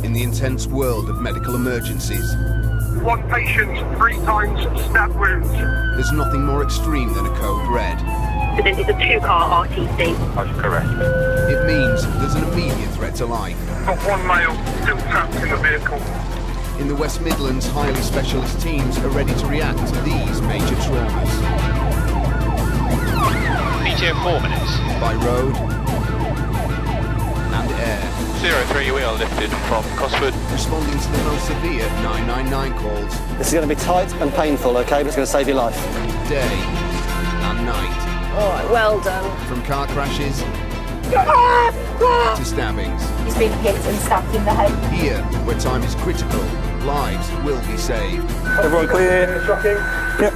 in the intense world of medical emergencies. One patient, 3 times stab wounds. There's nothing more extreme than a code red. So this is a 2-car RTC. That's correct. It means there's an immediate threat to life. Got 1 male still trapped in the vehicle. In the West Midlands, highly specialist teams are ready to react to these major traumas. PTO 4 minutes. By road and air. 03, we are lifted from Cosford. Responding to the most severe 999 calls. This is going to be tight and painful, okay, but it's going to save your life. Day and night. All right, well done. From car crashes to stabbings. He's been hit and stabbed in the head. Here, where time is critical, lives will be saved. Everyone clear? Shocking. Yep.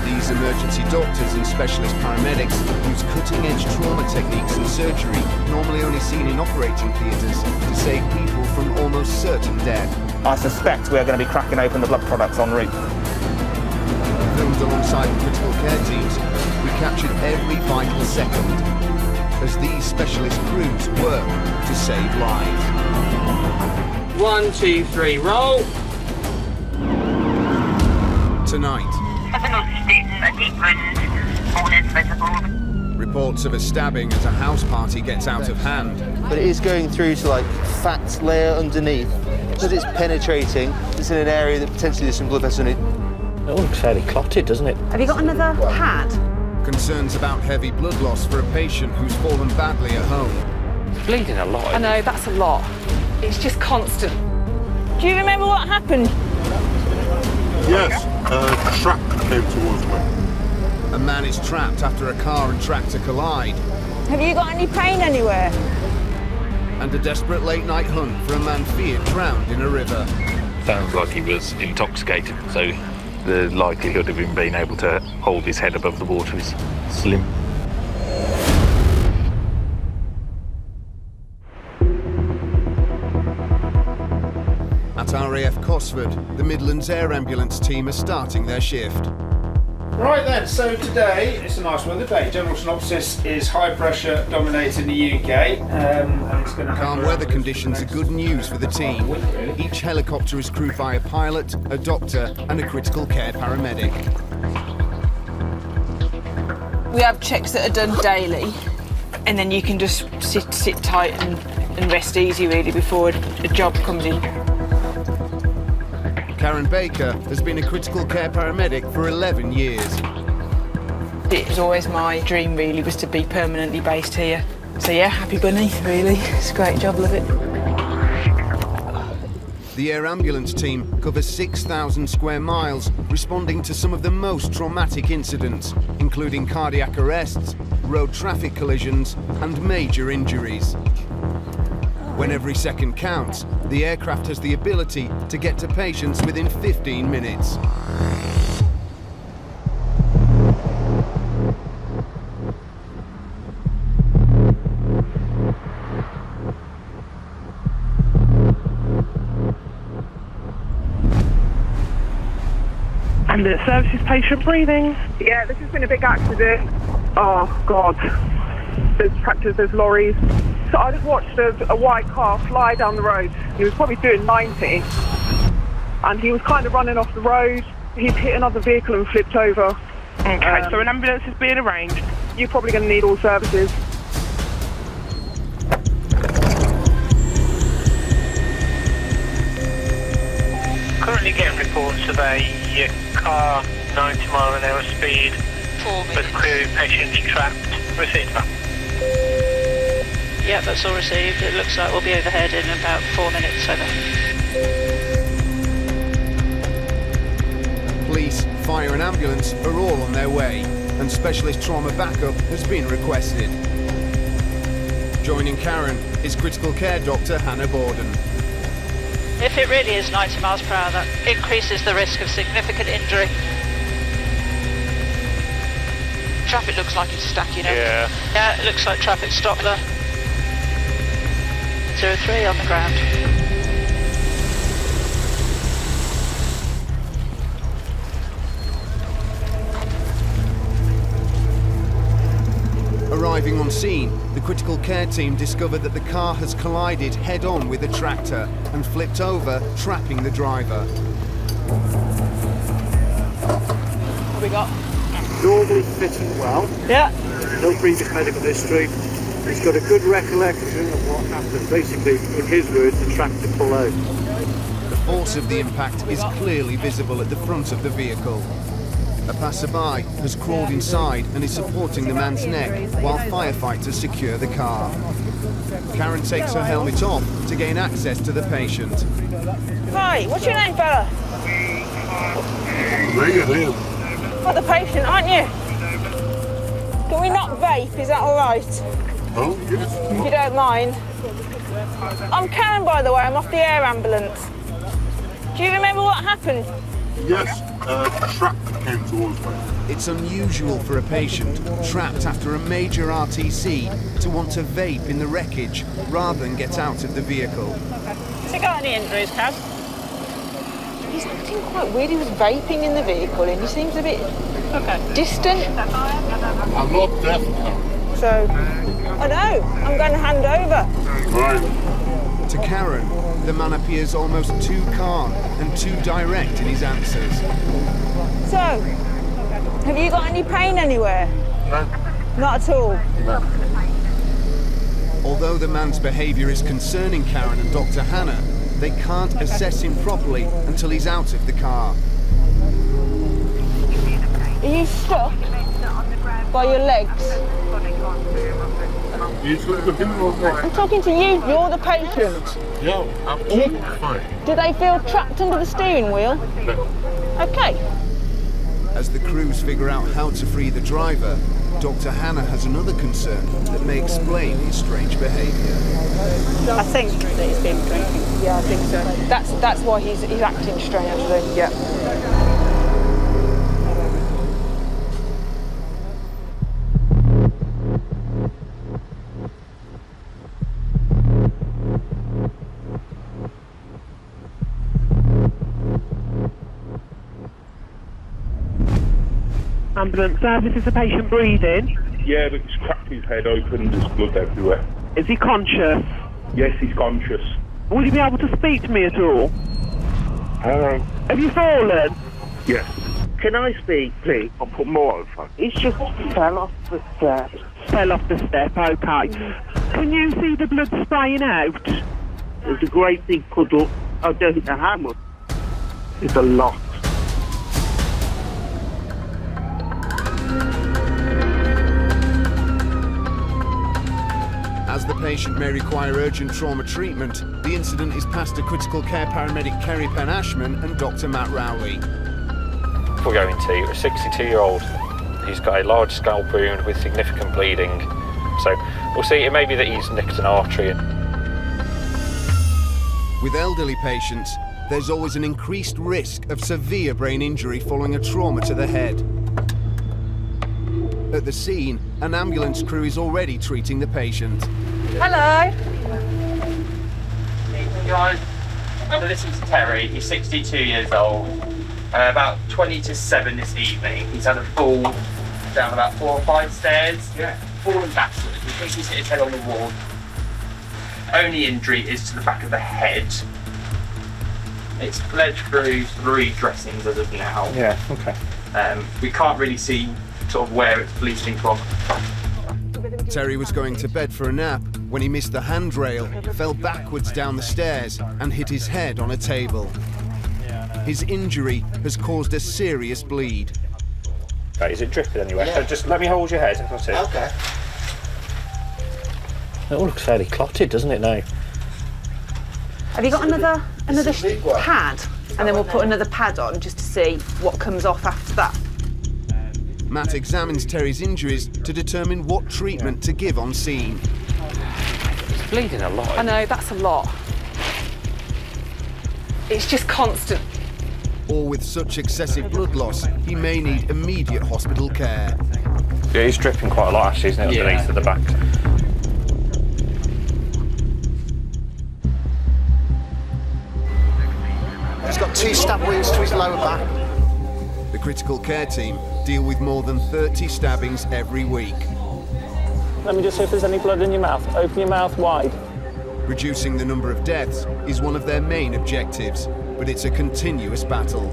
These emergency doctors and specialist paramedics use cutting-edge trauma techniques and surgery normally only seen in operating theatres to save people from almost certain death. I suspect we are going to be cracking open the blood products en route. Filmed alongside the critical care teams, we captured every vital second as these specialist crews work to save lives. 1, 2, 3, roll. Tonight, reports of a stabbing as a house party gets out of hand. But it is going through to like fat layer underneath. Because it's penetrating, it's in an area that potentially there's some blood vessels in it. It looks fairly clotted, doesn't it? Have you got another pad? Concerns about heavy blood loss for a patient who's fallen badly at home. It's bleeding a lot. I know, that's a lot. It's just constant. Do you remember what happened? Yes, a truck came towards me. A man is trapped after a car and tractor collide. Have you got any pain anywhere? And a desperate late-night hunt for a man feared drowned in a river. Sounds like he was intoxicated, so the likelihood of him being able to hold his head above the water is slim. At RAF Cosford, the Midlands Air Ambulance team are starting their shift. Right then, so today it's a nice weather day. General synopsis is high pressure dominating the UK. And it's going to Calm weather conditions are good news for the team. Each helicopter is crewed by a pilot, a doctor and a critical care paramedic. We have checks that are done daily, and then you can just sit tight and rest easy really before a job comes in. Karen Baker has been a critical care paramedic for 11 years. It was always my dream really, was to be permanently based here. So yeah, happy bunny really. It's a great job, love it. The air ambulance team covers 6,000 square miles, responding to some of the most traumatic incidents, including cardiac arrests, road traffic collisions and major injuries. When every second counts, the aircraft has the ability to get to patients within 15 minutes. Ambulance services, patient breathing. Yeah, this has been a big accident. Oh, God. There's tractors, there's lorries. So I just watched a white car fly down the road. He was probably doing 90. And he was kind of running off the road. He'd hit another vehicle and flipped over. Okay, so an ambulance is being arranged. You're probably going to need all services. Currently getting reports of a car 90 mile an hour speed. 4 minutes. With crew patients trapped. Received that. Yeah, that's all received. It looks like we'll be overhead in about 4 minutes, over. Police, fire and ambulance are all on their way, and specialist trauma backup has been requested. Joining Karen is critical care doctor Hannah Borden. If it really is 90 miles per hour, that increases the risk of significant injury. Traffic looks like it's stacking up. Yeah. Yeah, it looks like traffic stopped there. 03 on the ground. Arriving on scene, the critical care team discovered that the car has collided head-on with a tractor and flipped over, trapping the driver. What we got? Normally fitting well. Yeah. No previous medical history. He's got a good recollection of what happened. Basically, in his words, the tractor pulled out. The force of the impact is clearly visible at the front of the vehicle. A passerby has crawled inside and is supporting the man's neck while firefighters secure the car. Karen takes her helmet off to gain access to the patient. Right, what's your name, fella? Well, the patient, aren't you? Can we not vape? Is that all right? Oh, yes. If you don't mind. I'm Karen, by the way. I'm off the air ambulance. Do you remember what happened? Yes, a tractor came towards me. It's unusual for a patient trapped after a major RTC to want to vape in the wreckage rather than get out of the vehicle. Has he got any injuries, Cab? He's acting quite weird. He was vaping in the vehicle and he seems a bit distant. I'm not deaf now. So, I know. I'm going to hand over. Right. To Karen, the man appears almost too calm and too direct in his answers. So, have you got any pain anywhere? No. Not at all? No. Although the man's behaviour is concerning Karen and Dr. Hannah, they can't assess him properly until he's out of the car. Are you stuck by your legs? I'm talking to you. You're the patient. Yeah, I'm all fine. Do they feel trapped under the steering wheel? No. Okay. As the crews figure out how to free the driver, Dr. Hannah has another concern that may explain his strange behaviour. I think that he's been drinking. Yeah, I think so. That's why he's acting strangely. Yeah. Ambulance service, is the patient breathing? Yeah, but he's cracked his head open, there's blood everywhere. Is he conscious? Yes, he's conscious. Will you be able to speak to me at all? Hello? Have you fallen? Yes. Can I speak, please? I'll put more on phone. He's just fell off the step. Fell off the step, okay. Can you see the blood spraying out? There's a great big puddle. I don't know how much. It's a lot. As the patient may require urgent trauma treatment, the incident is passed to critical care paramedic Kerry Penn-Ashman and Dr. Matt Rowley. We're going to a 62-year-old. He's got a large scalp wound with significant bleeding. So we'll see, it may be that he's nicked an artery. With elderly patients, there's always an increased risk of severe brain injury following a trauma to the head. At the scene, an ambulance crew is already treating the patient. Hello. Guys, so this is Terry. He's 62 years old. About 20 to 7 this evening. He's had a fall down about 4 or 5 stairs. Yeah. Fallen backwards. We think he's hit his head on the wall. Only injury is to the back of the head. It's bled through 3 dressings as of now. Yeah, okay. We can't really see sort of where it's bleeding from. Terry was going to bed for a nap when he missed the handrail, fell backwards down the stairs and hit his head on a table. His injury has caused a serious bleed. Okay, is it dripping anywhere? Yeah. So just let me hold your head. That's it. Okay. It all looks fairly clotted, doesn't it now? Have you got another big one. pad? And then we'll put another pad on just to see what comes off after that. Matt examines Terry's injuries to determine what treatment to give on scene. He's bleeding a lot. I know, that's a lot. It's just constant. Or with such excessive blood loss, he may need immediate hospital care. Yeah, he's dripping quite a lot, actually, isn't it, underneath at the back? He's got 2 stab wounds to his lower back. The critical care team deal with more than 30 stabbings every week. Let me just see if there's any blood in your mouth. Open your mouth wide. Reducing the number of deaths is one of their main objectives, but it's a continuous battle.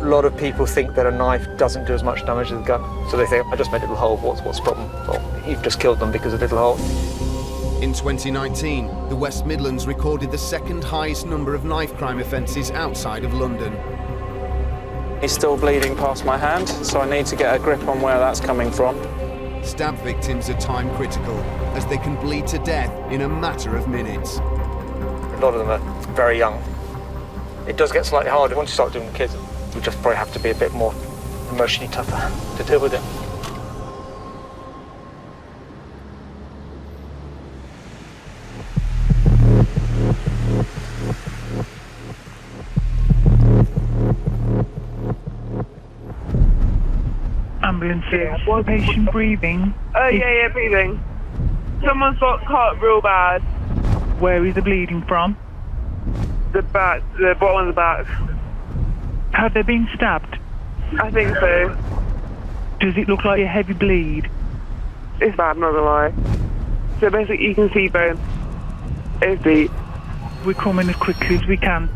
A lot of people think that a knife doesn't do as much damage as a gun, so they think, I just made a little hole, what's the problem? Well, you've just killed them because of a little hole. In 2019, the West Midlands recorded the second highest number of knife crime offences outside of London. He's still bleeding past my hand, so I need to get a grip on where that's coming from. Stab victims are time critical, as they can bleed to death in a matter of minutes. A lot of them are very young. It does get slightly harder once you start doing the kids. We just probably have to be a bit more emotionally tougher to deal with it. Ambulance here. Was patient breathing? Yeah, breathing. Someone's got cut real bad. Where is the bleeding from? The back, the bottom of the back. Have they been stabbed? I think so. Does it look like a heavy bleed? It's bad, not gonna lie. So basically you can see bone. It's deep. We're coming as quickly as we can.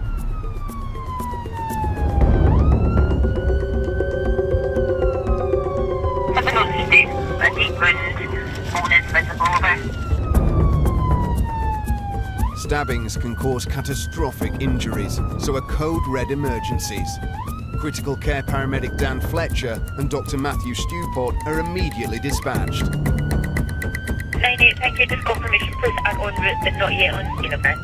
Stabbings can cause catastrophic injuries, so are code red emergencies. Critical care paramedic Dan Fletcher and Dr. Matthew Stewport are immediately dispatched. 98, thank you. Just confirmation, please add on route, but not yet on scene, okay?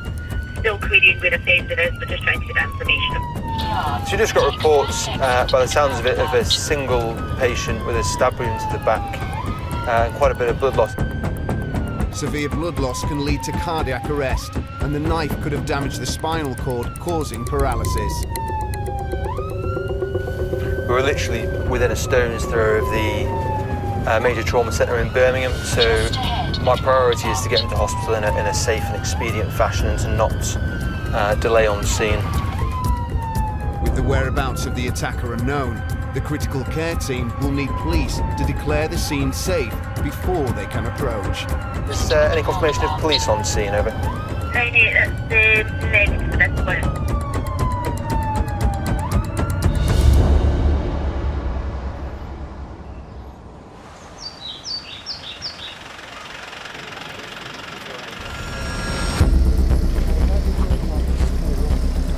Still querying where offender is, but just trying to get that information. So you just got reports, by the sounds of it, of a single patient with a stab wound to the back and quite a bit of blood loss. Severe blood loss can lead to cardiac arrest, and the knife could have damaged the spinal cord, causing paralysis. We were literally within a stone's throw of the major trauma centre in Birmingham, so my priority is to get him to hospital in a safe and expedient fashion and to not delay on scene. With the whereabouts of the attacker unknown, the critical care team will need police to declare the scene safe before they can approach. Is there any confirmation of police on scene, over? 98, that's the negative for this point.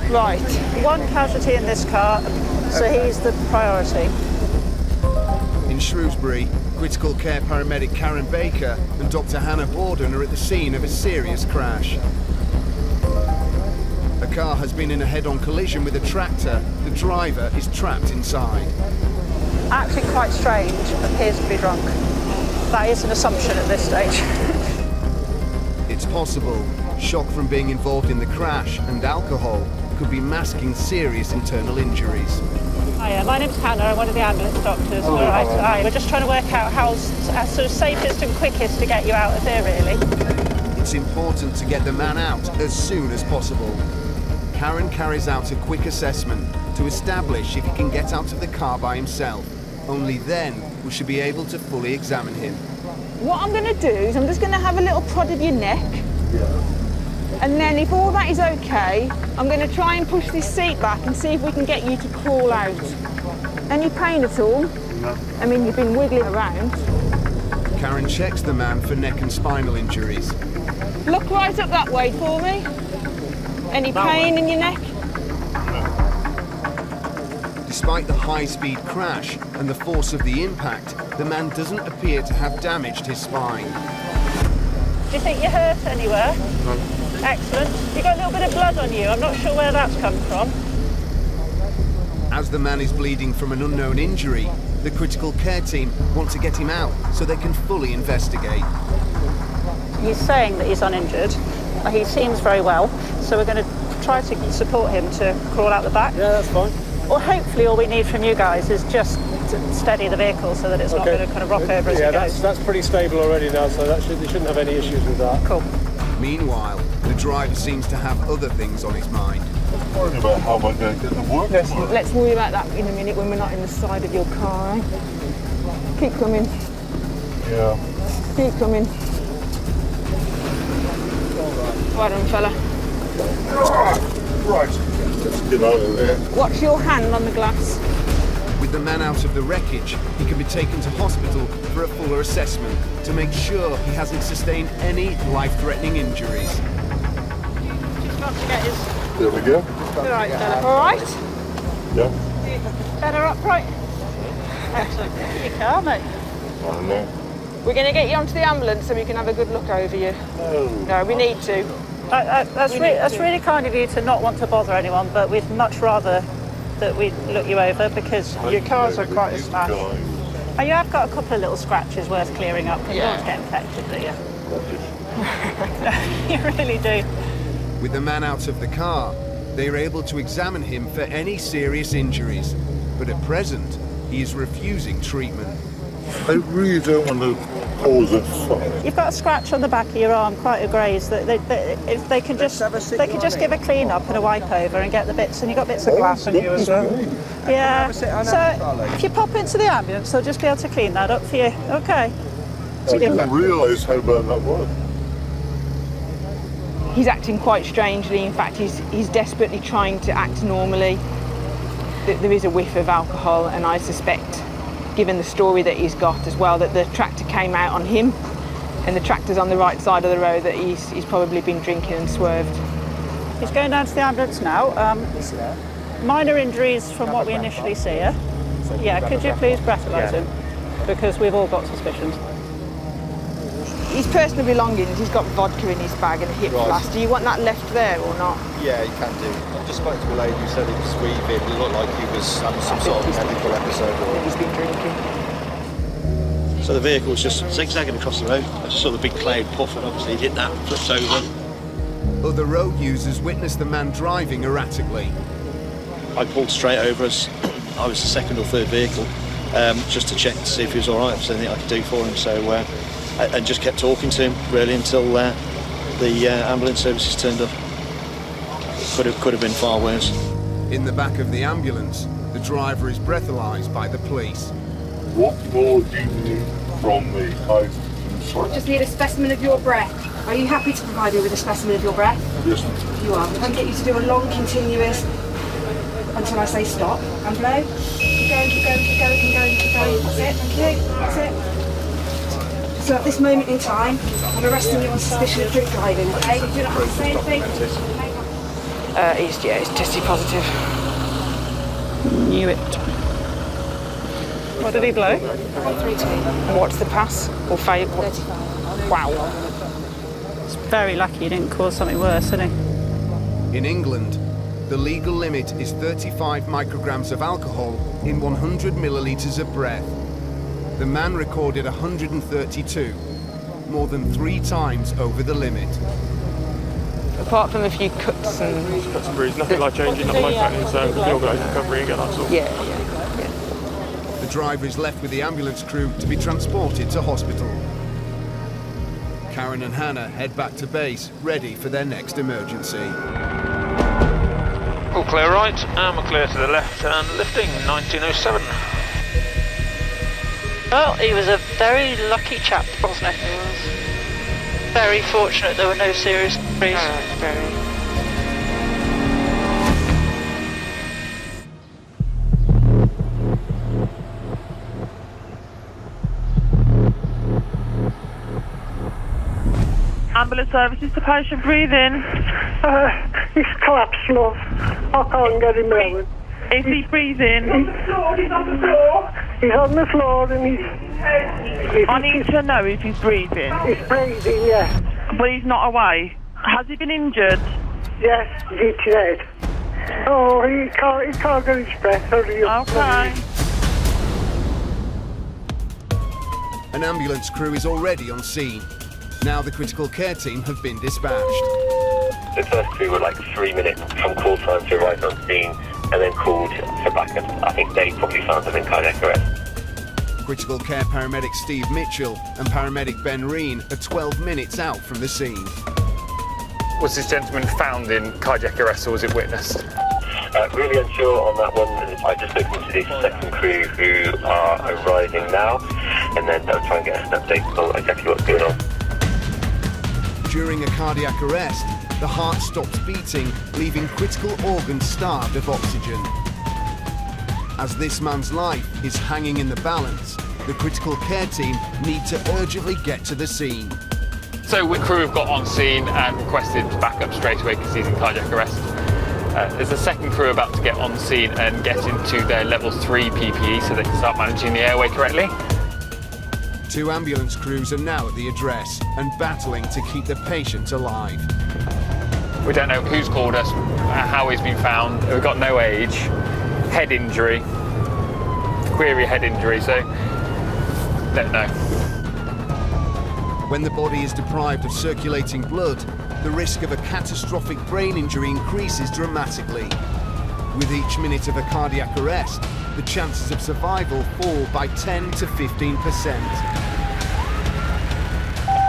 Right, one casualty in this car, so he's the priority. In Shrewsbury, critical care paramedic Karen Baker and Dr. Hannah Borden are at the scene of a serious crash. A car has been in a head-on collision with a tractor. The driver is trapped inside. Acting quite strange, appears to be drunk. That is an assumption at this stage. It's possible shock from being involved in the crash and alcohol could be masking serious internal injuries. Hiya, my name's Hannah, I'm one of the ambulance doctors. Oh, Right, hello. hi. We're just trying to work out how's sort of safest and quickest to get you out of here, really. It's important to get the man out as soon as possible. Karen carries out a quick assessment to establish if he can get out of the car by himself. Only then we should be able to fully examine him. What I'm going to do is I'm just going to have a little prod of your neck. And then if all that is okay, I'm going to try and push this seat back and see if we can get you to crawl out. Any pain at all? No. I mean, you've been wiggling around. Karen checks the man for neck and spinal injuries. Look right up that way for me. Any pain in your neck? Despite the high-speed crash and the force of the impact, the man doesn't appear to have damaged his spine. Do you think you're hurt anywhere? No. Excellent. You've got a little bit of blood on you. I'm not sure where that's come from. As the man is bleeding from an unknown injury, the critical care team want to get him out so they can fully investigate. He's saying that he's uninjured. He seems very well, so we're going to try to support him to crawl out the back. Yeah, that's fine. Or hopefully all we need from you guys is just to steady the vehicle so that it's not going to kind of rock over as it goes. That's pretty stable already now, so they shouldn't have any issues with that. Cool. Meanwhile, the driver seems to have other things on his mind. Worrying about how am I going to get to work tomorrow? Let's worry about that in a minute when we're not in the side of your car, eh? Keep coming. Yeah. Keep coming. Well done, fella. Right, let's get out of there. Watch your hand on the glass. With the man out of the wreckage, he can be taken to hospital for a fuller assessment to make sure he hasn't sustained any life-threatening injuries. Just got to get his... There we go. All right, fella. All right? Yeah. Better upright. Excellent. You can't, mate. I know. We're going to get you onto the ambulance so we can have a good look over you. No, we need to. That's really kind of you to not want to bother anyone, but we'd much rather that we look you over because your cars are quite a smash. And you have got a couple of little scratches worth clearing up. You don't get infected, do you? You really do. With the man out of the car, they are able to examine him for any serious injuries. But at present, he is refusing treatment. I really don't want to cause a fight. You've got a scratch on the back of your arm, quite a graze. If they can just give a clean up and a wipe over and get the bits, and you've got bits of glass on you as well. Yeah. So if you pop into the ambulance, they'll just be able to clean that up for you. Okay. I didn't realise how bad that was. He's acting quite strangely. In fact, he's desperately trying to act normally. There is a whiff of alcohol, and I suspect, given the story that he's got as well, that the tractor came out on him, and the tractor's on the right side of the road, that he's probably been drinking and swerved. He's going down to the ambulance now. Minor injuries from what we initially see here. Yeah, could you please breathalyse him? Because we've all got suspicions. His personal belongings, he's got vodka in his bag and a hip flask. Do you want that left there or not? Yeah, you can do. I just spoke to a lady who said he was sweeping. It looked like he was having some sort of medical episode. He's been drinking. So the vehicle was just zigzagging across the road. I just saw the big cloud puff and obviously he hit that, flipped over. Other road users witnessed the man driving erratically. I pulled straight over as I was the second or third vehicle, just to check to see if he was all right, if there's anything I could do for him. So, and just kept talking to him really until the ambulance services turned up. Could have been far worse. In the back of the ambulance, the driver is breathalyzed by the police. What more do you need from me? I just need a specimen of your breath. Are you happy to provide me with a specimen of your breath? Yes. You are. I'll get you to do a long, continuous, until I say stop, and blow. Keep going, keep going, keep going, keep going, keep going. That's it, thank you. That's it. So at this moment in time, I'm arresting you on suspicion of drink driving, okay? You do not have to say anything. He's tested positive. Knew it. What did he blow? 132. And what's the pass? Or fail? 35. Wow. It's very lucky he didn't cause something worse, isn't he? In England, the legal limit is 35 micrograms of alcohol in 100 millilitres of breath. The man recorded 132, more than 3 times over the limit. Apart from a few cuts and bruises, nothing life changing, nothing life threatening, so we can organise recovery and get that sorted. Yeah. The driver is left with the ambulance crew to be transported to hospital. Karen and Hannah head back to base, ready for their next emergency. All clear right, and we're clear to the left, and lifting 1907. Well, he was a very lucky chap, wasn't he? He was. Very fortunate there were no serious injuries. Ambulance services to patient, breathe in. He's collapsed, love. I can't get him out. Is he breathing? He's on the floor. He's on the floor and he's... I need to know if he's breathing. He's breathing, yes. But he's not awake. Has he been injured? Yes, he's dead. Oh, he can't get his breath. Okay. An ambulance crew is already on scene. Now the critical care team have been dispatched. The first two were like 3 minutes from call time to arrive on scene, and then called for backup. I think they probably found them in cardiac arrest. Critical care paramedic Steve Mitchell and paramedic Ben Reen are 12 minutes out from the scene. Was this gentleman found in cardiac arrest or was it witnessed? Really unsure on that one. I just looked into the second crew who are arriving now, and then I'll try and get an update on exactly what's going on. During a cardiac arrest, the heart stops beating, leaving critical organs starved of oxygen. As this man's life is hanging in the balance, the critical care team need to urgently get to the scene. So the crew have got on scene and requested backup straight away because he's in cardiac arrest. There's a second crew about to get on scene and get into their level 3 PPE so they can start managing the airway correctly. 2 ambulance crews are now at the address and battling to keep the patient alive. We don't know who's called us, how he's been found. We've got no age, head injury, query head injury, so don't know. When the body is deprived of circulating blood, the risk of a catastrophic brain injury increases dramatically. With each minute of a cardiac arrest, the chances of survival fall by 10 to 15%.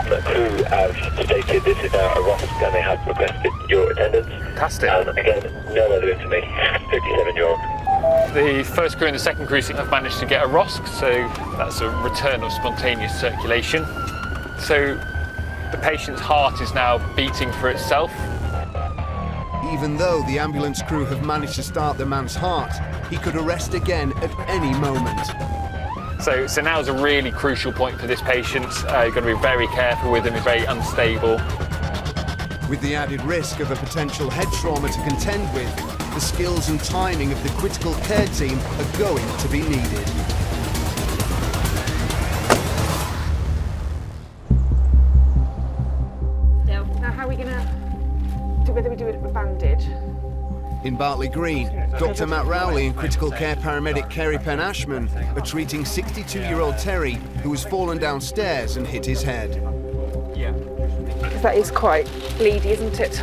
The crew have stated this is now a ROSC and they have requested your attendance. Fantastic. Again, no other information, 57-year-old. The first crew and the second crew have managed to get a ROSC, so that's a return of spontaneous circulation. So the patient's heart is now beating for itself. Even though the ambulance crew have managed to start the man's heart, he could arrest again at any moment. So now is a really crucial point for this patient. You've got to be very careful with him, he's very unstable. With the added risk of a potential head trauma to contend with, the skills and timing of the critical care team are going to be needed. Now how are we going to do, whether we do it with a bandage? In Bartley Green, Dr. Matt Rowley and critical care paramedic Kerry Penn-Ashman are treating 62-year-old Terry, who has fallen downstairs and hit his head. That is quite bleedy, isn't it?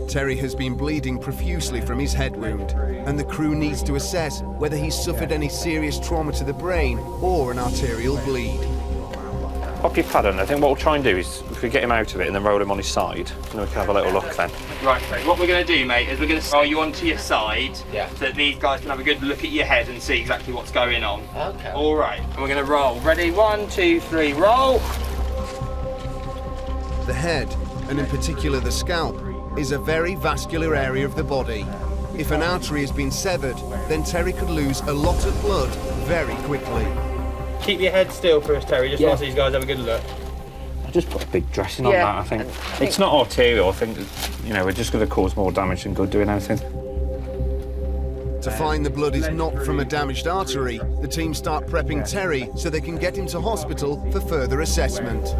Terry has been bleeding profusely from his head wound, and the crew needs to assess whether he's suffered any serious trauma to the brain or an arterial bleed. Pop your pad on. I think what we'll try and do is if we get him out of it and then roll him on his side, and then we can have a little look then. Right, so what we're going to do, mate, is we're going to roll you onto your side so that these guys can have a good look at your head and see exactly what's going on. Okay. All right, and we're going to roll. Ready? 1, 2, 3, roll. The head, and in particular the scalp, is a very vascular area of the body. If an artery has been severed, then Terry could lose a lot of blood very quickly. Keep your head still for us, Terry, just whilst these guys have a good look. I just put a big dressing on that, I think. It's not arterial, I think, you know, we're just going to cause more damage than good doing anything. To find the blood is not from a damaged artery, the team start prepping Terry so they can get him to hospital for further assessment.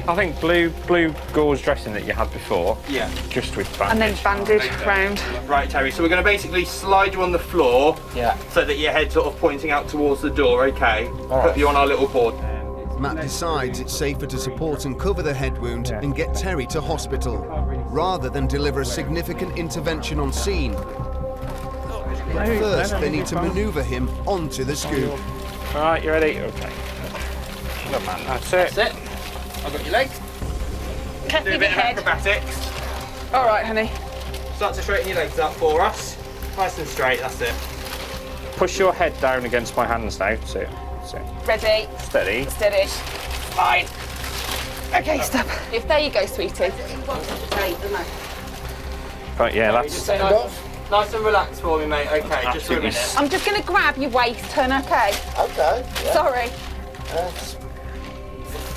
I think blue gauze dressing that you had before, just with bandage. And then bandage round. Right, Terry, so we're going to basically slide you on the floor so that your head's sort of pointing out towards the door, okay? Put you on our little board. Matt decides it's safer to support and cover the head wound and get Terry to hospital, rather than deliver a significant intervention on scene. But first, they need to manoeuvre him onto the scoop. All right, you ready? Okay. Good man, that's it. That's it. I've got your legs. Do a bit of acrobatics. All right, honey. Start to straighten your legs up for us. Nice and straight, that's it. Push your head down against my hands now. So. Ready. Steady. Steady. Fine. Okay, stop. There you go, sweetie. Right, yeah, that's... Nice and relaxed for me, mate. Okay, just for a minute. I'm just going to grab your waist, hun, okay? Okay. Yeah. Sorry.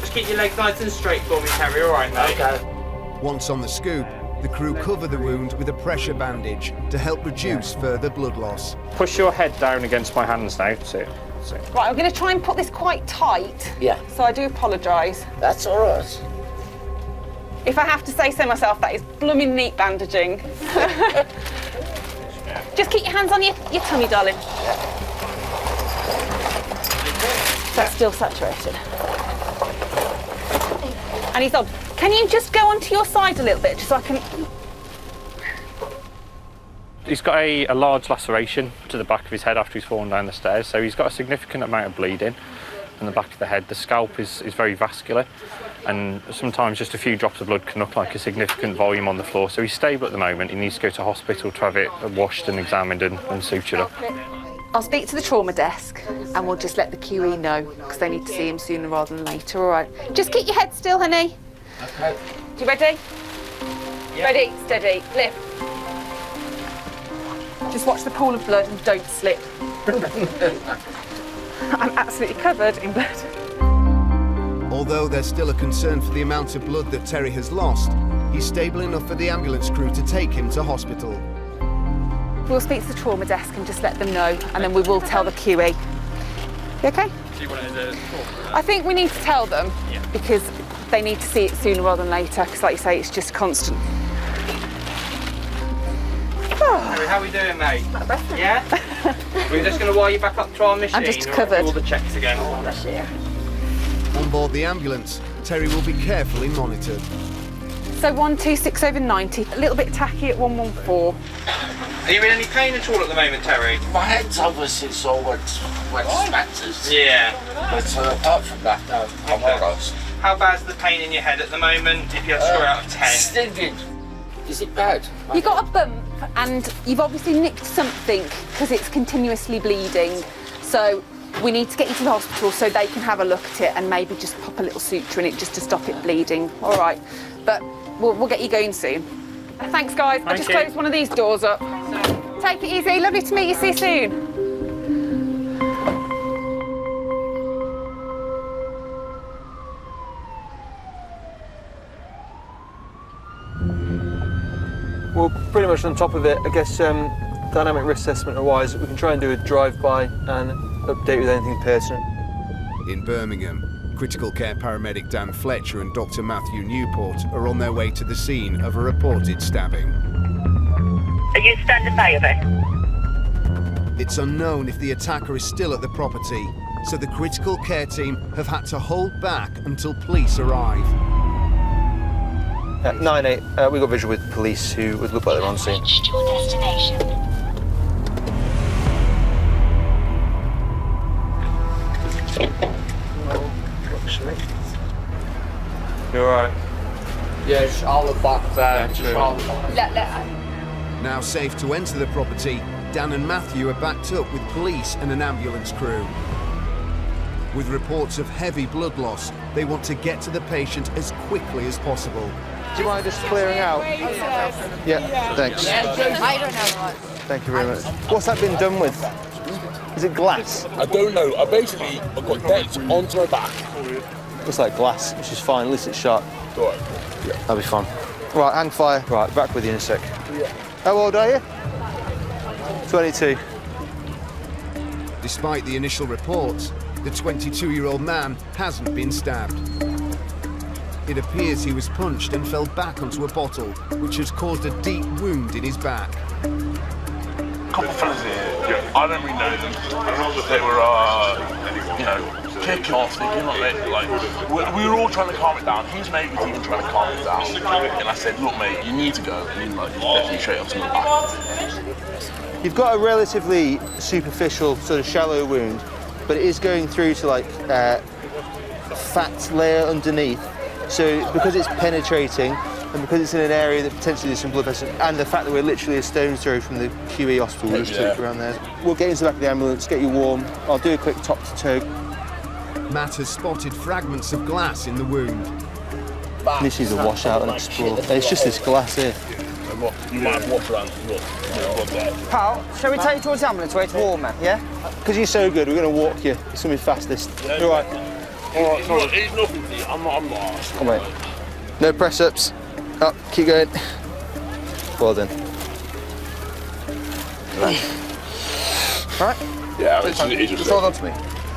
Just keep your legs nice and straight for me, Terry, all right, mate? Okay. Once on the scoop, the crew cover the wound with a pressure bandage to help reduce further blood loss. Push your head down against my hands now. So. Right, I'm going to try and put this quite tight. Yeah. So I do apologise. That's all right. If I have to say so myself, that is blooming neat bandaging. Just keep your hands on your tummy, darling. That's still saturated. And he's on. Can you just go onto your side a little bit, just so I can... He's got a large laceration to the back of his head after he's fallen down the stairs, so he's got a significant amount of bleeding in the back of the head. The scalp is very vascular, and sometimes just a few drops of blood can look like a significant volume on the floor. So he's stable at the moment. He needs to go to hospital to have it washed and examined and sutured up. I'll speak to the trauma desk and we'll just let the QE know because they need to see him sooner rather than later, all right? Just keep your head still, honey. Okay. You ready? Yeah. Ready, steady, lift. Just watch the pool of blood and don't slip. I'm absolutely covered in blood. Although there's still a concern for the amount of blood that Terry has lost, he's stable enough for the ambulance crew to take him to hospital. We'll speak to the trauma desk and just let them know, and then we will tell the QE. You okay? I think we need to tell them because they need to see it sooner rather than later, because like you say, it's just constant. How are we doing, mate? Yeah? We're just going to wire you back up to our machine. I'm just covered. Do all the checks again. On board the ambulance, Terry will be carefully monitored. So 126 over 90, a little bit tacky at 114. Are you in any pain at all at the moment, Terry? My head's obviously sore wet spatters. Yeah. But apart from that, no, I'm alright. How bad's the pain in your head at the moment, if you had to score out of 10? Stinging. Is it bad? You got a bump and you've obviously nicked something because it's continuously bleeding. So we need to get you to the hospital so they can have a look at it and maybe just pop a little suture in it just to stop it bleeding. All right, but we'll get you going soon. Thanks, guys. I just closed one of these doors up. Take it easy. Lovely to meet you. See you soon. Well, pretty much on top of it, I guess dynamic risk assessment-wise, we can try and do a drive-by and update with anything pertinent. In Birmingham, critical care paramedic Dan Fletcher and Dr. Matthew Newport are on their way to the scene of a reported stabbing. Are you standing by, over? It's unknown if the attacker is still at the property, so the critical care team have had to hold back until police arrive. 9-8, we got visual with police who would look like they're on scene. Reached your destination. You alright? Yes, all the back there. Now safe to enter the property, Dan and Matthew are backed up with police and an ambulance crew. With reports of heavy blood loss, they want to get to the patient as quickly as possible. Do you mind just clearing out? Yeah, thanks. I don't know what. Thank you very much. What's that been done with? Is it glass? I don't know. I got dents onto my back. Looks like glass, which is fine. At least it's sharp. Right. Yeah. That'll be fun. Right, hang fire. Right, back with you in a sec. Yeah. How old are you? 22. Despite the initial reports, the 22-year-old man hasn't been stabbed. It appears he was punched and fell back onto a bottle, which has caused a deep wound in his back. A couple of fellas here, I don't really know them. They were, kicking off, we were all trying to calm it down. His mate was even trying to calm it down. And I said, look mate, you need to go. And he's definitely straight up to my back. You've got a relatively superficial, sort of shallow wound, but it is going through to fat layer underneath. So because it's penetrating and because it's in an area that potentially there's some blood vessels, and the fact that we're literally a stone's throw from the QE hospital, we'll just take you around there. We'll get into the back of the ambulance, get you warm. I'll do a quick top to toe. Matt has spotted fragments of glass in the wound. This is a washout and explore. It's just this glass here. You might have walked around. Pal, shall we take you towards the ambulance where it's warmer, yeah? Because you're so good, we're going to walk you. It's going to be fastest. Yeah, You're right. Alright, it's nothing for you. I'm not. Come on. No press ups. Up, keep going. Well done. Right? Yeah, it's just hold on to me.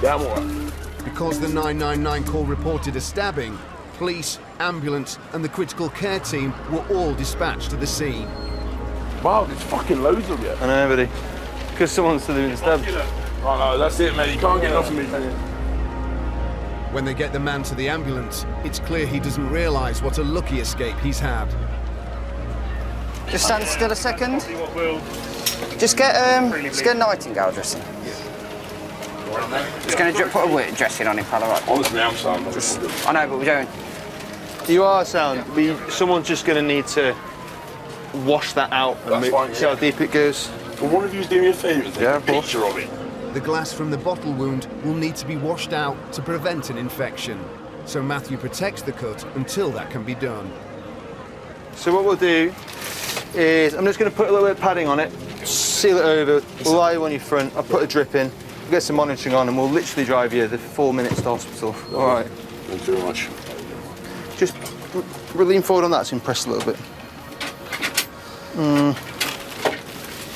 Yeah, I'm alright. Because the 999 call reported a stabbing, police, ambulance and the critical care team were all dispatched to the scene. Wow, there's fucking loads of you. I know, buddy. Because someone's still doing the stab. Oh no, that's it, mate. You can't get enough of me, can you? When they get the man to the ambulance, it's clear he doesn't realise what a lucky escape he's had. Just stand still a second. Just get a nightingale dressing. Just going to put a dressing on him, pal, alright? Honestly, I'm sorry. I know, but we don't. You are sound. Someone's just going to need to wash that out and see how deep it goes. Will one of you do me a favour and take a picture of it? The glass from the bottle wound will need to be washed out to prevent an infection. So Matthew protects the cut until that can be done. So what we'll do is I'm just going to put a little bit of padding on it, seal it over, we'll lie you on your front, I'll put a drip in, we'll get some monitoring on and we'll literally drive you the 4 minutes to hospital. All right. Thank you very much. Just lean forward on that so you can press a little bit.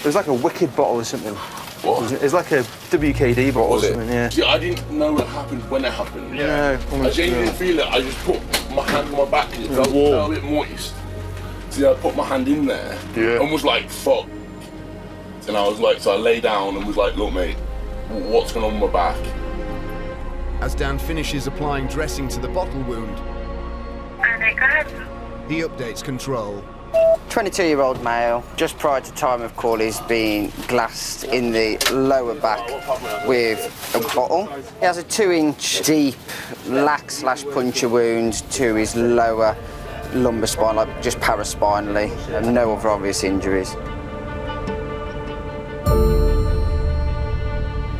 There's like a wicked bottle or something. What? It's like a WKD bottle or something, yeah. See, I didn't know it happened when it happened. Yeah. I genuinely didn't feel it. I just put my hand on my back and it felt a bit moist. See, I put my hand in there and was like, fuck. And I was like, so I lay down and was like, look, mate, what's going on with my back? As Dan finishes applying dressing to the bottle wound, he updates control. 22-year-old male, just prior to time of call, is being glassed in the lower back with a bottle. He has a 2-inch deep lac/puncture wound to his lower lumbar spine, like just paraspinally, and no other obvious injuries.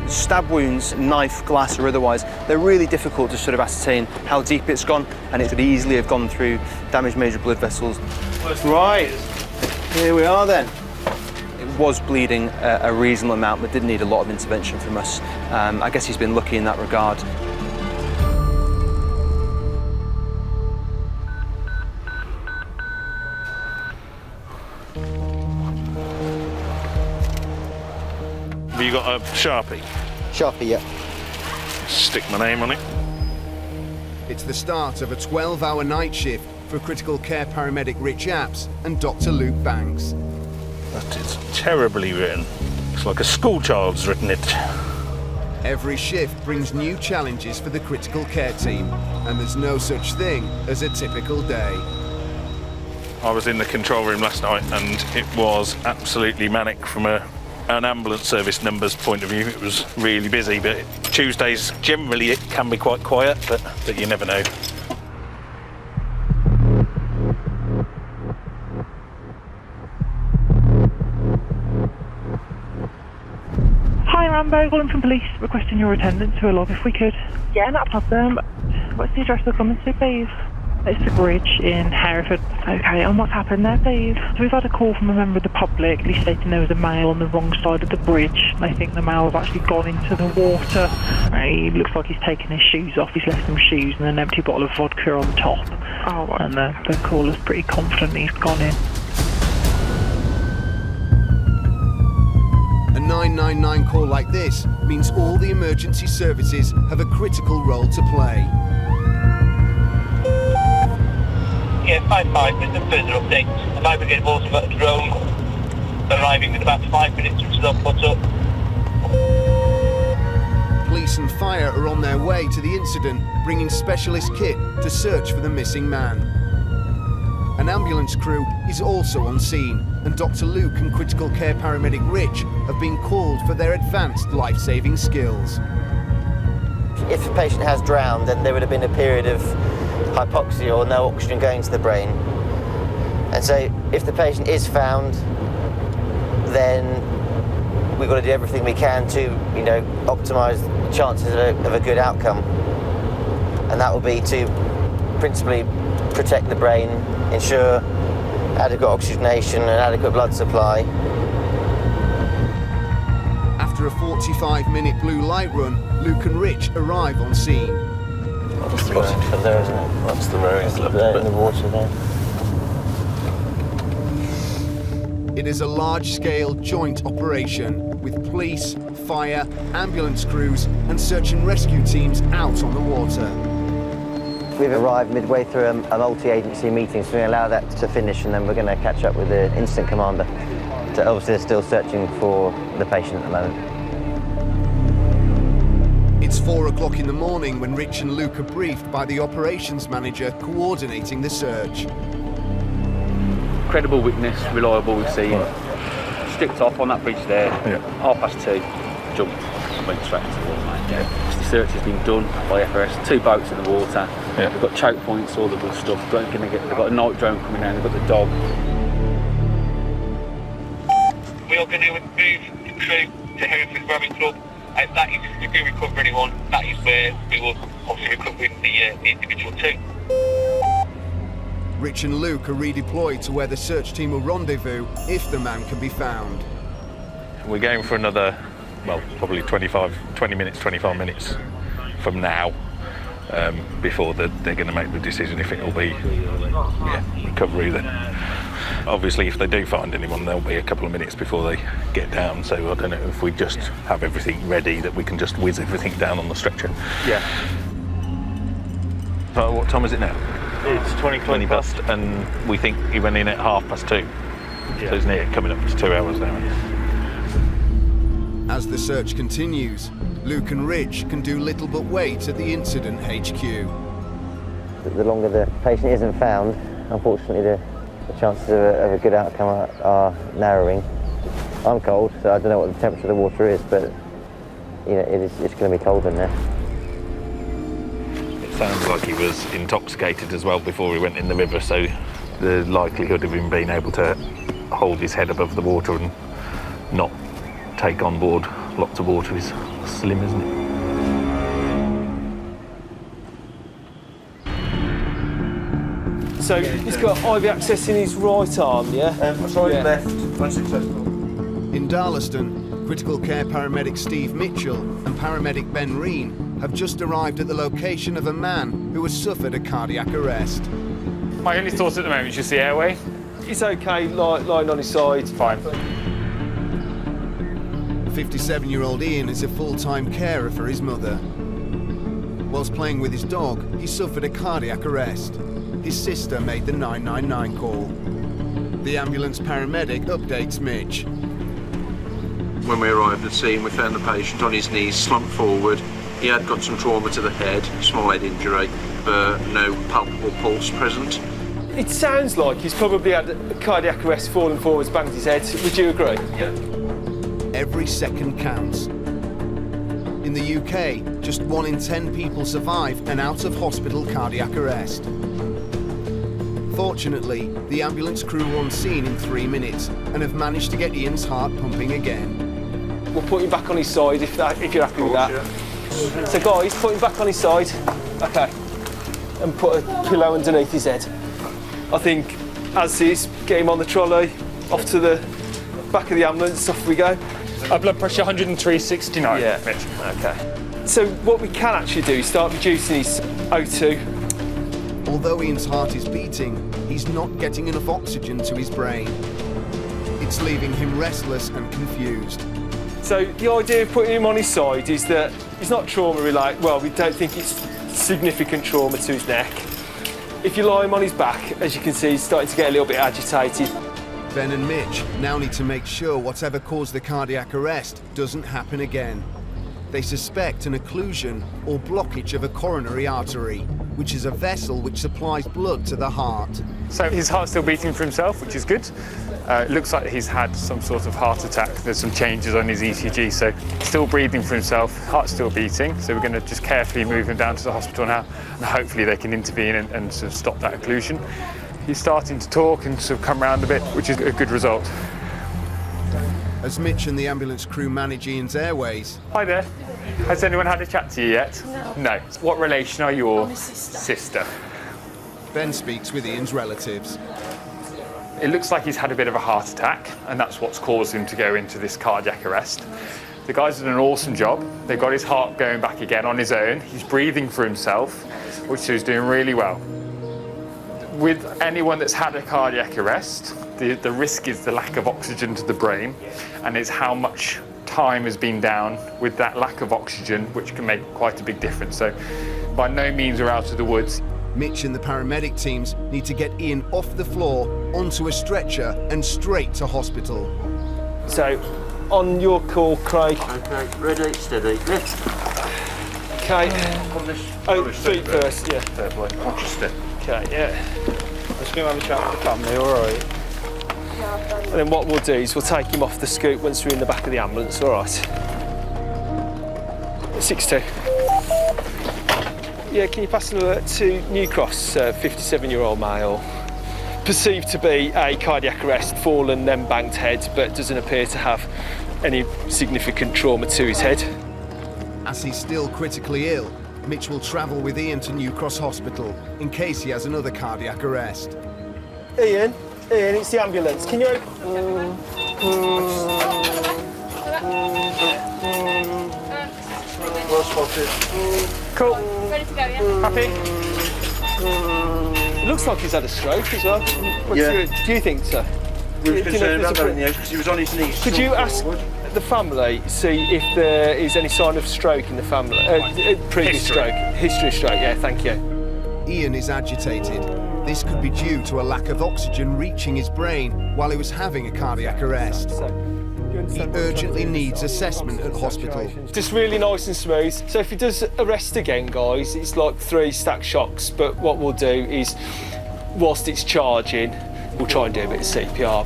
Stab wounds, knife, glass or otherwise, they're really difficult to sort of ascertain how deep it's gone, and it could easily have gone through damaged major blood vessels. Right, here we are then. It was bleeding a reasonable amount, but did need a lot of intervention from us. I guess he's been lucky in that regard. Have you got a Sharpie? Sharpie, yeah. Stick my name on it. It's the start of a 12-hour night shift for critical care paramedic Rich Apps and Dr. Luke Banks. That is terribly written. It's like a schoolchild's written it. Every shift brings new challenges for the critical care team, and there's no such thing as a typical day. I was in the control room last night and it was absolutely manic from an ambulance service numbers point of view. It was really busy, but Tuesdays generally it can be quite quiet, but you never know. Hi Rambo, calling from police, requesting your attendance to a log if we could. Yeah, not a problem. What's the address we're coming to, please? It's the bridge in Hereford. Okay, and what's happened there, please? So we've had a call from a member of the public, at least stating there was a male on the wrong side of the bridge. They think the male has actually gone into the water. He looks like he's taken his shoes off. He's left some shoes and an empty bottle of vodka on top. Oh, right. And the caller's pretty confident he's gone in. A 999 call like this means all the emergency services have a critical role to play. Yeah, 5-5, with some further updates. I've either get also got a drone arriving in about 5 minutes, which is up, what's up? Police and fire are on their way to the incident, bringing specialist kit to search for the missing man. An ambulance crew is also on scene, and Dr. Luke and critical care paramedic Rich have been called for their advanced life-saving skills. If the patient has drowned, then there would have been a period of hypoxia or no oxygen going to the brain. And so if the patient is found, then we've got to do everything we can to, optimise the chances of a good outcome. And that will be to principally protect the brain, ensure adequate oxygenation and adequate blood supply. After a 45-minute blue light run, Luke and Rich arrive on scene. That's the road there, isn't it? That's the road. It's there in the water there. It is a large-scale joint operation with police, fire, ambulance crews and search and rescue teams out on the water. We've arrived midway through a multi-agency meeting, so we allow that to finish and then we're going to catch up with the incident commander. So obviously they're still searching for the patient at the moment. It's 4 o'clock in the morning when Rich and Luke are briefed by the operations manager coordinating the search. Credible witness, reliable, we've seen. Stripped off on that bridge there, 2:30, jumped and went straight into the water. The search has been done by FRS, 2 boats in the water. Yeah. They've got choke points, all the good stuff. They've got a night drone coming down, they've got the dog. We are going to move the crew to Hereford Rowing Club. That is, if we do recover anyone, that is where we will obviously recover the individual too. Rich and Luke are redeployed to where the search team will rendezvous if the man can be found. We're going for another, well, probably 25 minutes from now, before they're going to make the decision if it'll be recovery then. Obviously, if they do find anyone, there'll be a couple of minutes before they get down, so I don't know if we just have everything ready that we can just whiz everything down on the stretcher. Yeah. So what time is it now? It's 20 past, and we think he went in at 2:30. Yeah. So it's near coming up to 2 hours now. As the search continues, Luke and Rich can do little but wait at the incident HQ. The longer the patient isn't found, unfortunately the chances of a good outcome are narrowing. I'm cold, so I don't know what the temperature of the water is, but it's going to be cold in there. It sounds like he was intoxicated as well before he went in the river, so the likelihood of him being able to hold his head above the water and not take on board lots of water is slim, isn't it? So he's got IV access in his right arm, yeah? Left, unsuccessful. In Darlaston, critical care paramedic Steve Mitchell and paramedic Ben Reen have just arrived at the location of a man who has suffered a cardiac arrest. My only thought at the moment is just the airway. He's okay, lying on his side. Fine. 57-year-old Ian is a full-time carer for his mother. Whilst playing with his dog, he suffered a cardiac arrest. His sister made the 999 call. The ambulance paramedic updates Mitch. When we arrived at the scene, we found the patient on his knees, slumped forward. He had got some trauma to the head, small head injury, but no palpable pulse present. It sounds like he's probably had a cardiac arrest, fallen forwards, banged his head. Would you agree? Yeah. Every second counts. In the UK, just 1 in 10 people survive an out-of-hospital cardiac arrest. Fortunately, the ambulance crew were on scene in 3 minutes and have managed to get Ian's heart pumping again. We'll put him back on his side if you're happy with that. Yeah. So guys, put him back on his side. Okay. And put a pillow underneath his head. I think, as is, get him on the trolley, off to the back of the ambulance, off we go. Blood pressure 103/69. Yeah. Mitch. Okay. So what we can actually do is start reducing his O2. Although Ian's heart is beating, he's not getting enough oxygen to his brain. It's leaving him restless and confused. So the idea of putting him on his side is that he's not trauma-related. Well, we don't think it's significant trauma to his neck. If you lie him on his back, as you can see, he's starting to get a little bit agitated. Ben and Mitch now need to make sure whatever caused the cardiac arrest doesn't happen again. They suspect an occlusion or blockage of a coronary artery, which is a vessel which supplies blood to the heart. So his heart's still beating for himself, which is good. It looks like he's had some sort of heart attack. There's some changes on his ECG, so still breathing for himself, heart's still beating. So we're going to just carefully move him down to the hospital now, and hopefully they can intervene and sort of stop that occlusion. He's starting to talk and sort of come around a bit, which is a good result. As Mitch and the ambulance crew manage Ian's airways. Hi there. Has anyone had a chat to you yet? No. No. What relation are you? I'm his sister. Ben speaks with Ian's relatives. It looks like he's had a bit of a heart attack, and that's what's caused him to go into this cardiac arrest. The guys did an awesome job. They got his heart going back again on his own. He's breathing for himself, which he's doing really well. With anyone that's had a cardiac arrest, the risk is the lack of oxygen to the brain, and it's how much time has been down with that lack of oxygen, which can make quite a big difference. So by no means we're out of the woods. Mitch and the paramedic teams need to get Ian off the floor, onto a stretcher and straight to hospital. So, on your call, Craig. Okay, ready, steady, lift. Okay. Feet first, yeah. Fair play. Watch your step. Okay, yeah. Let's go have a chat with the family, alright? And then what we'll do is we'll take him off the scoop once we're in the back of the ambulance, alright? 6'2". Yeah, can you pass an alert to New Cross, 57-year-old male, perceived to be a cardiac arrest, fallen, then banged head, but doesn't appear to have any significant trauma to his head. As he's still critically ill, Mitch will travel with Ian to New Cross Hospital in case he has another cardiac arrest. Ian, it's the ambulance. Can you... Well spotted. Cool. Ready to go, yeah? Happy? It looks like he's had a stroke as well. Yeah. Do you think so? We were Do you know concerned if about there's a- that because he was on his knees. Could you ask the family, see if there is any sign of stroke in the family? Previous stroke. History of stroke, yeah, thank you. Ian is agitated. This could be due to a lack of oxygen reaching his brain while he was having a cardiac arrest. He urgently needs assessment at hospital. Just really nice and smooth. So if he does arrest again, guys, it's like 3 stack shocks, but what we'll do is, whilst it's charging, we'll try and do a bit of CPR.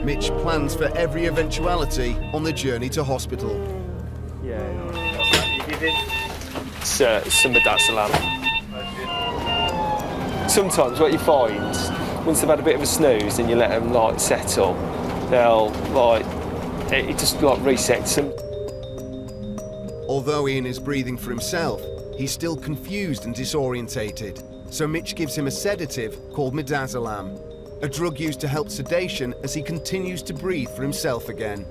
Mitch plans for every eventuality on the journey to hospital. It's some midazolam. Sometimes what you find, once they've had a bit of a snooze and you let them like settle, they'll like, it just like resets them. Although Ian is breathing for himself, he's still confused and disorientated. So Mitch gives him a sedative called midazolam, a drug used to help sedation as he continues to breathe for himself again.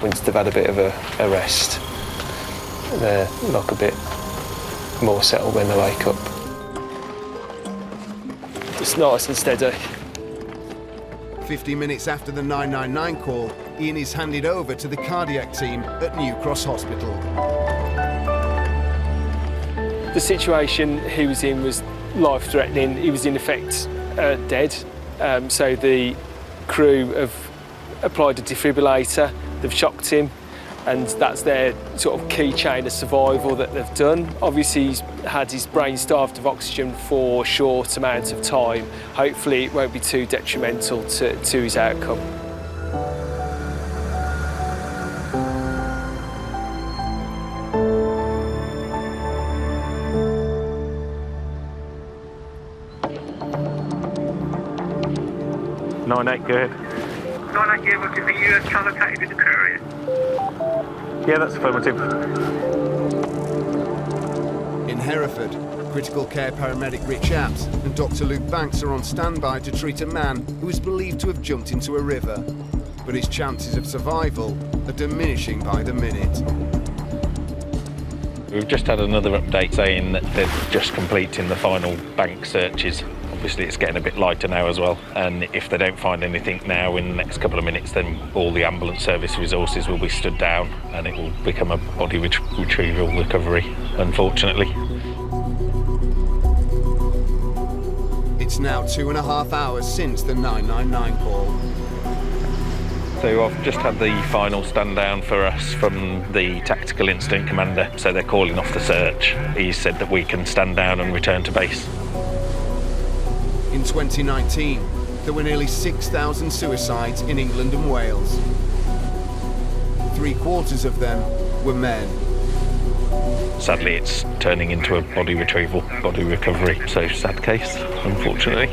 Once they've had a bit of a rest, they're like a bit more settled when they wake up. It's nice and steady. 50 minutes after the 999 call, Ian is handed over to the cardiac team at New Cross Hospital. The situation he was in was life-threatening. He was in effect dead. So the crew have applied a defibrillator, they've shocked him, and that's their sort of key chain of survival that they've done. Obviously he's had his brain starved of oxygen for a short amount of time. Hopefully it won't be too detrimental to his outcome. Go ahead. 9-8, yeah, are you co-located with the crew, are you? Yeah, that's affirmative. In Hereford, critical care paramedic Rich Apps and Dr. Luke Banks are on standby to treat a man who is believed to have jumped into a river. But his chances of survival are diminishing by the minute. We've just had another update saying that they're just completing the final bank searches. Obviously it's getting a bit lighter now as well, and if they don't find anything now in the next couple of minutes, then all the ambulance service resources will be stood down and it will become a body retrieval recovery, unfortunately. It's now 2.5 hours since the 999 call. So I've just had the final stand down for us from the tactical incident commander, so they're calling off the search. He said that we can stand down and return to base. In 2019, there were nearly 6,000 suicides in England and Wales. 3/4 of them were men. Sadly, it's turning into a body retrieval, body recovery, so sad case, unfortunately.